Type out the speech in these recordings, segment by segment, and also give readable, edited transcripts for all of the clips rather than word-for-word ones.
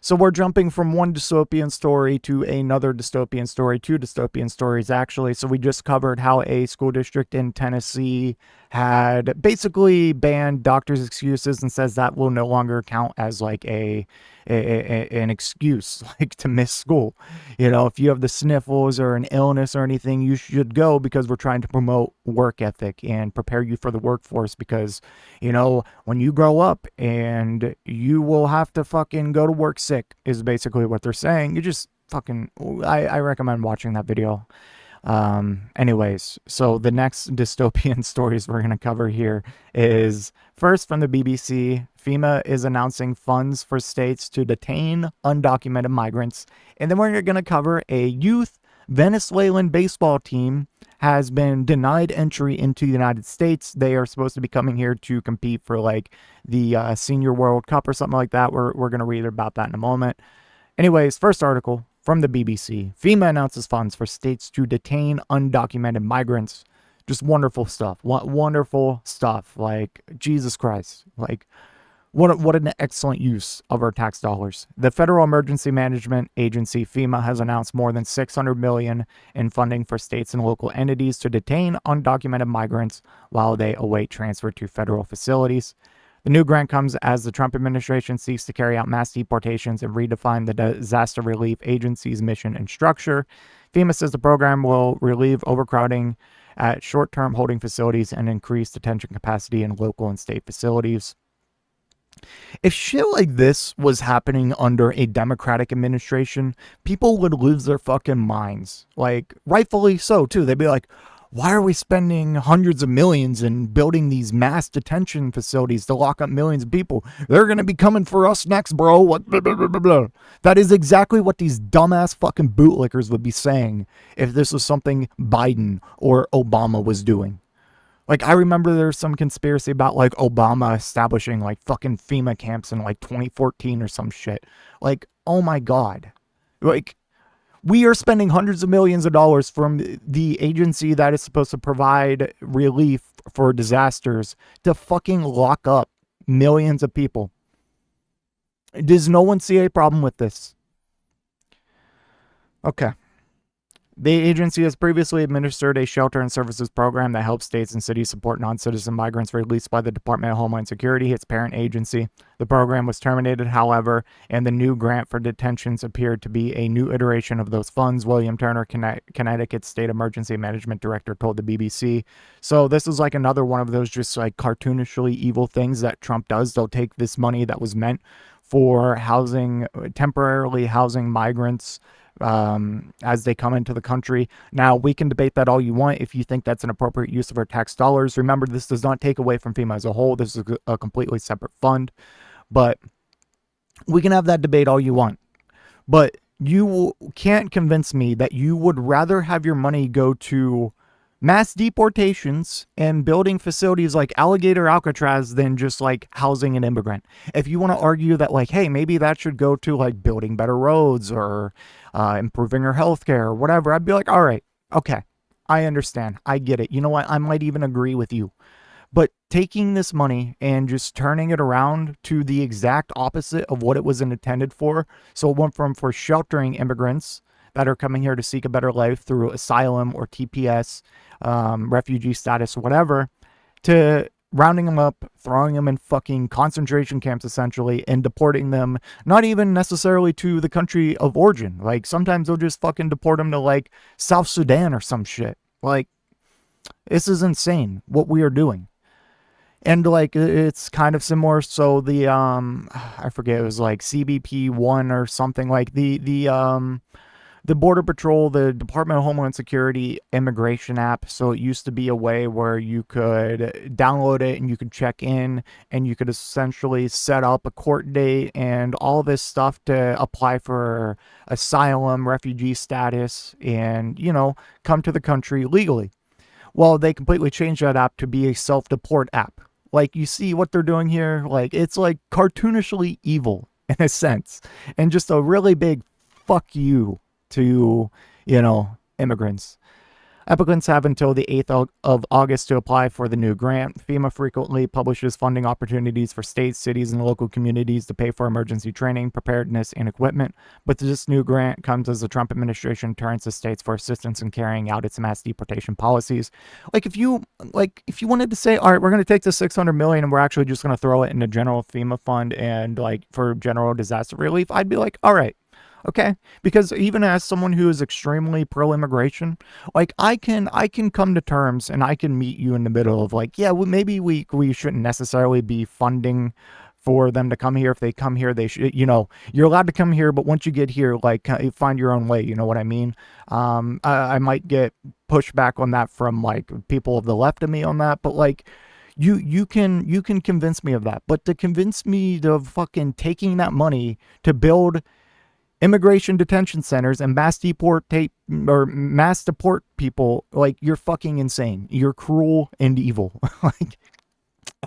So we're jumping from one dystopian story to another dystopian story, two dystopian stories actually. So we just covered how a school district in Tennessee had basically banned doctors' excuses and says that will no longer count as like an excuse like to miss school. You know, if you have the sniffles or an illness or anything, you should go because we're trying to promote work ethic and prepare you for the workforce because, you know, when you grow up and you will have to fucking go to work sick is basically what they're saying. You just fucking, I recommend watching that video. Anyways, so the next dystopian stories we're going to cover here is first from the BBC. FEMA is announcing funds for states to detain undocumented migrants. And then we're going to cover a youth Venezuelan baseball team has been denied entry into the United States. They are supposed to be coming here to compete for like the Senior World Cup or something like that. We're going to read about that in a moment. Anyways, first article from the BBC. FEMA announces funds for states to detain undocumented migrants. Just wonderful stuff. Wonderful stuff. Like, Jesus Christ. Like, what an excellent use of our tax dollars. The Federal Emergency Management Agency, FEMA, has announced more than $600 million in funding for states and local entities to detain undocumented migrants while they await transfer to federal facilities. The new grant comes as the Trump administration seeks to carry out mass deportations and redefine the Disaster Relief Agency's mission and structure. FEMA says the program will relieve overcrowding at short-term holding facilities and increase detention capacity in local and state facilities. If shit like this was happening under a Democratic administration, people would lose their fucking minds. Like, rightfully so, too. They'd be like, why are we spending hundreds of millions in building these mass detention facilities to lock up millions of people? They're going to be coming for us next, bro. What? Blah, blah, blah, blah, blah. That is exactly what these dumbass fucking bootlickers would be saying if this was something Biden or Obama was doing. Like, I remember there's some conspiracy about, like, Obama establishing, like, fucking FEMA camps in, like, 2014 or some shit. Like, oh my God. Like, we are spending hundreds of millions of dollars from the agency that is supposed to provide relief for disasters to fucking lock up millions of people. Does no one see a problem with this? Okay. The agency has previously administered a shelter and services program that helps states and cities support non-citizen migrants released by the Department of Homeland Security, its parent agency. The program was terminated, however, and the new grant for detentions appeared to be a new iteration of those funds, William Turner, Connecticut State Emergency Management Director, told the BBC. So this is like another one of those just like cartoonishly evil things that Trump does. They'll take this money that was meant for housing, temporarily housing migrants, as they come into the country. Now, we can debate that all you want if you think that's an appropriate use of our tax dollars. Remember, this does not take away from FEMA as a whole. This is a completely separate fund. But we can have that debate all you want. But you can't convince me that you would rather have your money go to mass deportations and building facilities like Alligator Alcatraz than just like housing an immigrant. If you want to argue that like, hey, maybe that should go to like building better roads or improving our healthcare or whatever, I'd be like, all right, okay, I understand. I get it. You know what? I might even agree with you. But taking this money and just turning it around to the exact opposite of what it was intended for. So it went from for sheltering immigrants that are coming here to seek a better life through asylum or TPS, refugee status, whatever, to rounding them up, throwing them in fucking concentration camps, essentially, and deporting them, not even necessarily to the country of origin. Like, sometimes they'll just fucking deport them to, like, South Sudan or some shit. Like, this is insane, what we are doing. And, like, it's kind of similar. So the, I forget, it was, like, CBP-1 or something, like, the Border Patrol, the Department of Homeland Security immigration app. So it used to be a way where you could download it and you could check in and you could essentially set up a court date and all this stuff to apply for asylum, refugee status, and, you know, come to the country legally. Well, they completely changed that app to be a self-deport app. Like, you see what they're doing here? Like, it's like cartoonishly evil in a sense, and just a really big fuck you to, you know, immigrants. Applicants have until the 8th of August to apply for the new grant. FEMA frequently publishes funding opportunities for states, cities, and local communities to pay for emergency training, preparedness, and equipment. But this new grant comes as the Trump administration turns to states for assistance in carrying out its mass deportation policies. If you wanted to say, all right, we're going to take the $600 million and we're actually just going to throw it in the general FEMA fund and for general disaster relief, I'd be like, all right. Okay, because even as someone who is extremely pro-immigration, I can come to terms and I can meet you in the middle of yeah, well, maybe we shouldn't necessarily be funding for them to come here. If they come here, they should, you're allowed to come here, but once you get here, find your own way. You know what I mean? I might get pushback on that from people of the left of me on that, but you can convince me of that, but to convince me to fucking taking that money to build immigration detention centers and mass deport people, you're fucking insane. You're cruel and evil.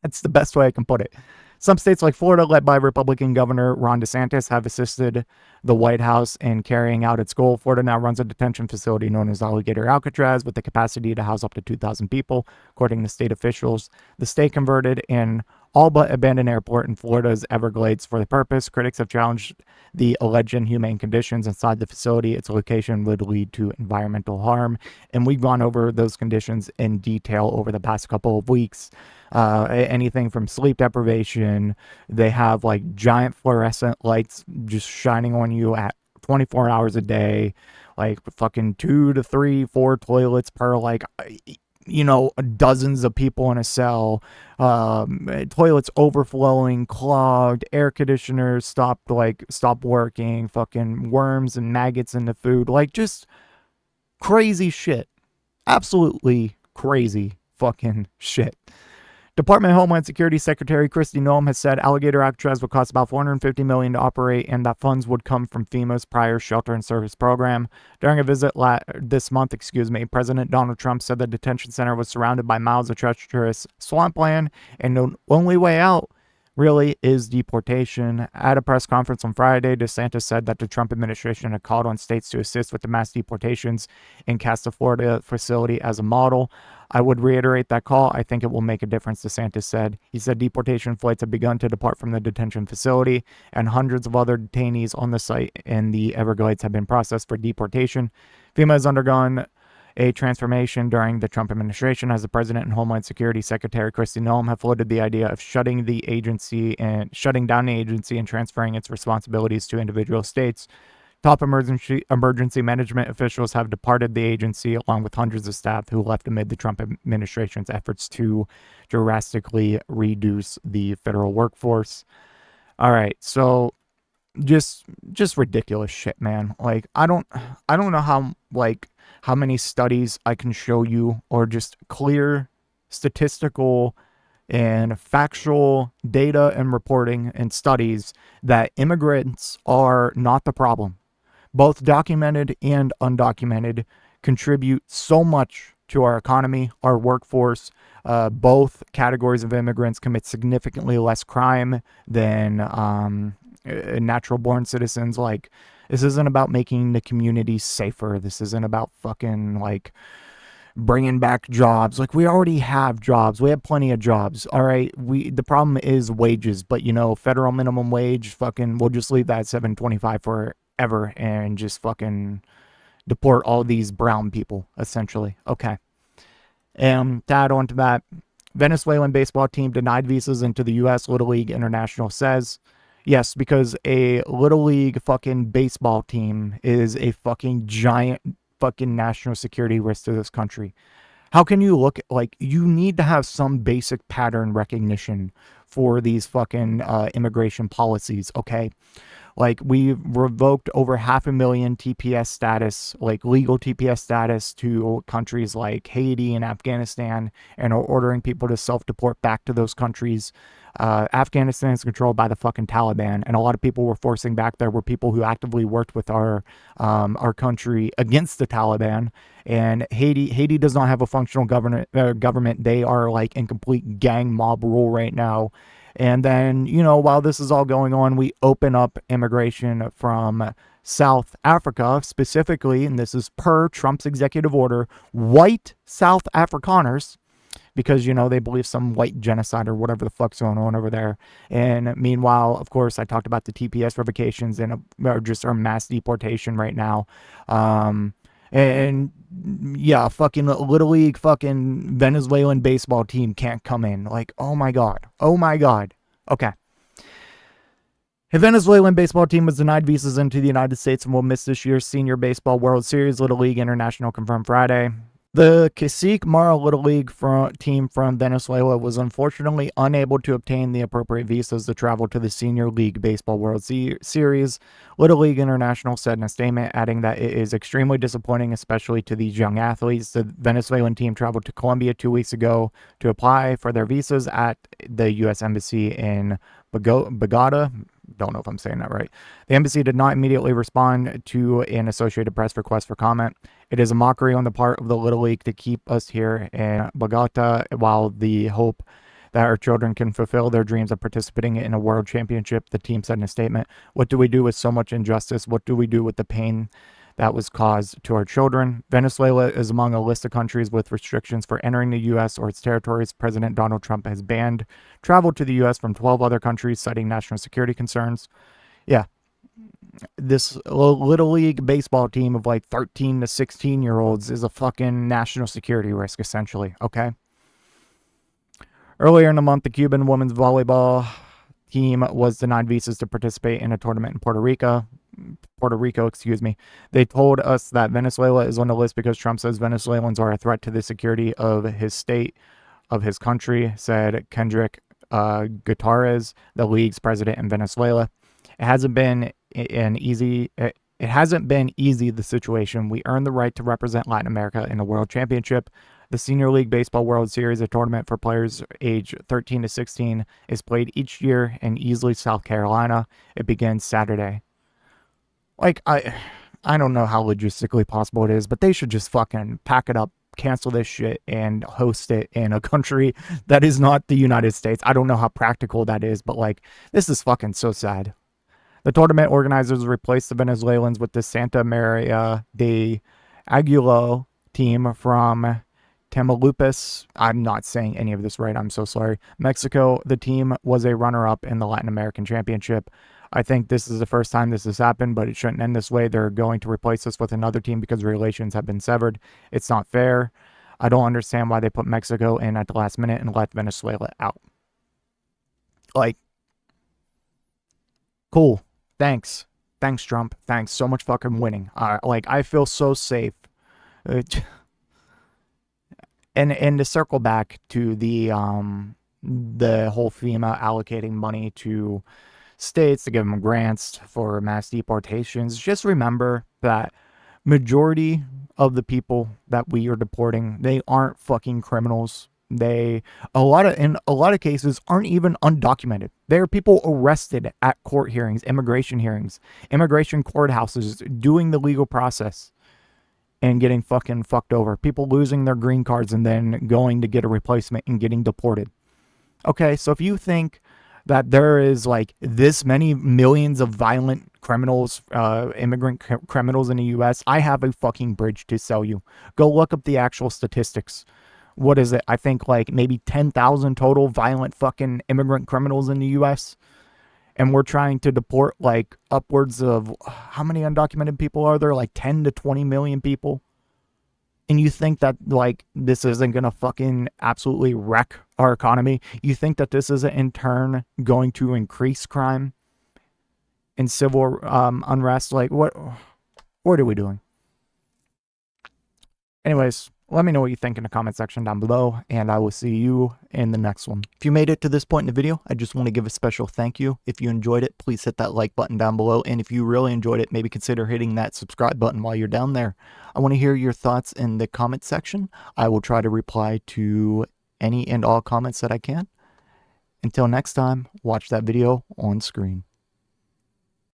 That's the best way I can put it. Some states like Florida, led by Republican Governor Ron DeSantis, have assisted the White House in carrying out its goal. Florida now runs a detention facility known as Alligator Alcatraz with the capacity to house up to 2,000 people, according to state officials. The state converted an all but abandoned airport in Florida's Everglades for the purpose. Critics have challenged the alleged inhumane conditions inside the facility. Its location would lead to environmental harm. And we've gone over those conditions in detail over the past couple of weeks. Anything from sleep deprivation. They have giant fluorescent lights just shining on you at 24 hours a day, fucking 2 to 3, 4 toilets per dozens of people in a cell, toilets overflowing, clogged, air conditioners stopped working, fucking worms and maggots in the food, just crazy shit. Absolutely crazy fucking shit. Department of Homeland Security Secretary Kristi Noem has said Alligator Alcatraz would cost about $450 million to operate and that funds would come from FEMA's prior shelter and service program. During a visit this month, President Donald Trump said the detention center was surrounded by miles of treacherous swampland and the only way out really is deportation. At a press conference on Friday, DeSantis said that the Trump administration had called on states to assist with the mass deportations and cast the Florida facility as a model. I would reiterate that call. I think it will make a difference, DeSantis said. He said deportation flights have begun to depart from the detention facility, and hundreds of other detainees on the site in the Everglades have been processed for deportation. FEMA has undergone a transformation during the Trump administration, as the President and Homeland Security Secretary Kristi Noem have floated the idea of shutting down the agency and transferring its responsibilities to individual states. Top emergency management officials have departed the agency, along with hundreds of staff who left amid the Trump administration's efforts to drastically reduce the federal workforce. All right, so just ridiculous shit, man. I don't know how many studies I can show you, or just clear statistical and factual data and reporting and studies that immigrants are not the problem. Both documented and undocumented contribute so much to our economy, our workforce. Both categories of immigrants commit significantly less crime than natural-born citizens. This isn't about making the community safer. This isn't about fucking bringing back jobs. We already have jobs. We have plenty of jobs. All right. The problem is wages, but federal minimum wage, we'll just leave that at $7.25 forever and just fucking deport all these brown people, essentially. Okay. And to add on to that, Venezuelan baseball team denied visas into the U.S. Little League International says, yes, because a Little League fucking baseball team is a fucking giant fucking national security risk to this country. How can you look you need to have some basic pattern recognition for these fucking immigration policies, okay? We revoked over 500,000 TPS status, legal TPS status to countries like Haiti and Afghanistan, and are ordering people to self-deport back to those countries. Afghanistan is controlled by the fucking Taliban, and a lot of people were forcing back there were people who actively worked with our country against the Taliban. And Haiti does not have a functional government. They are in complete gang mob rule right now. And then, you know, while this is all going on, we open up immigration from South Africa, specifically, and this is per Trump's executive order, white South Afrikaners, because, you know, they believe some white genocide or whatever the fuck's going on over there. And meanwhile, of course, I talked about the TPS revocations and just our mass deportation right now. And yeah, fucking Little League fucking Venezuelan baseball team can't come in. Like, oh my God. Oh my God. Okay. A Venezuelan baseball team was denied visas into the United States and will miss this year's Senior Baseball World Series. Little League International confirmed Friday. The Cacique Mara Little League team from Venezuela was unfortunately unable to obtain the appropriate visas to travel to the Senior League Baseball World Series. Little League International said in a statement, adding that it is extremely disappointing, especially to these young athletes. The Venezuelan team traveled to Colombia 2 weeks ago to apply for their visas at the U.S. Embassy in Bogota. Don't know if I'm saying that right. The embassy did not immediately respond to an Associated Press request for comment. It is a mockery on the part of the Little League to keep us here in Bogota while the hope that our children can fulfill their dreams of participating in a world championship, the team said in a statement. What do we do with so much injustice? What do we do with the pain that was caused to our children? Venezuela is among a list of countries with restrictions for entering the U.S. or its territories. President Donald Trump has banned travel to the U.S. from 12 other countries, citing national security concerns. Yeah. This Little League baseball team of like 13 to 16-year-olds is a fucking national security risk, essentially, okay? Earlier in the month, the Cuban women's volleyball team was denied visas to participate in a tournament in Puerto Rico. They told us that Venezuela is on the list because Trump says Venezuelans are a threat to the security of his state, of his country, said Kendrick Gutierrez, the league's president in Venezuela. It hasn't been easy, the situation. We earned the right to represent Latin America in the World Championship. The Senior League Baseball World Series, a tournament for players age 13 to 16, is played each year in Easley, South Carolina. It begins Saturday. Like, I don't know how logistically possible it is, but they should just fucking pack it up, cancel this shit, and host it in a country that is not the United States. I don't know how practical that is, but like, this is fucking so sad. The tournament organizers replaced the Venezuelans with the Santa Maria de Aguilo team from Tamaulipas. I'm not saying any of this right. I'm so sorry. Mexico. The team was a runner-up in the Latin American Championship. I think this is the first time this has happened, but it shouldn't end this way. They're going to replace us with another team because relations have been severed. It's not fair. I don't understand why they put Mexico in at the last minute and let Venezuela out. Like, cool. Thanks, Trump. Thanks so much fucking winning. Like, I feel so safe. And to circle back to the whole FEMA allocating money to states to give them grants for mass deportations, just remember that majority of the people that we are deporting, they aren't fucking criminals. In a lot of cases, aren't even undocumented. There are people arrested at court hearings, immigration courthouses, doing the legal process and getting fucking fucked over. People losing their green cards and then going to get a replacement and getting deported. Okay, so if you think that there is like this many millions of violent criminals, immigrant criminals in the U.S., I have a fucking bridge to sell you. Go look up the actual statistics. What is it? I think like maybe 10,000 total violent fucking immigrant criminals in the U.S. And we're trying to deport like upwards of, how many undocumented people are there? Like 10 to 20 million people. And you think that like this isn't going to fucking absolutely wreck our economy? You think that this isn't in turn going to increase crime and civil unrest? Like what are we doing? Anyways, let me know what you think in the comment section down below, and I will see you in the next one. If you made it to this point in the video, I just want to give a special thank you. If you enjoyed it, please hit that like button down below, and if you really enjoyed it, maybe consider hitting that subscribe button while you're down there. I want to hear your thoughts in the comment section. I will try to reply to any and all comments that I can. Until next time, watch that video on screen.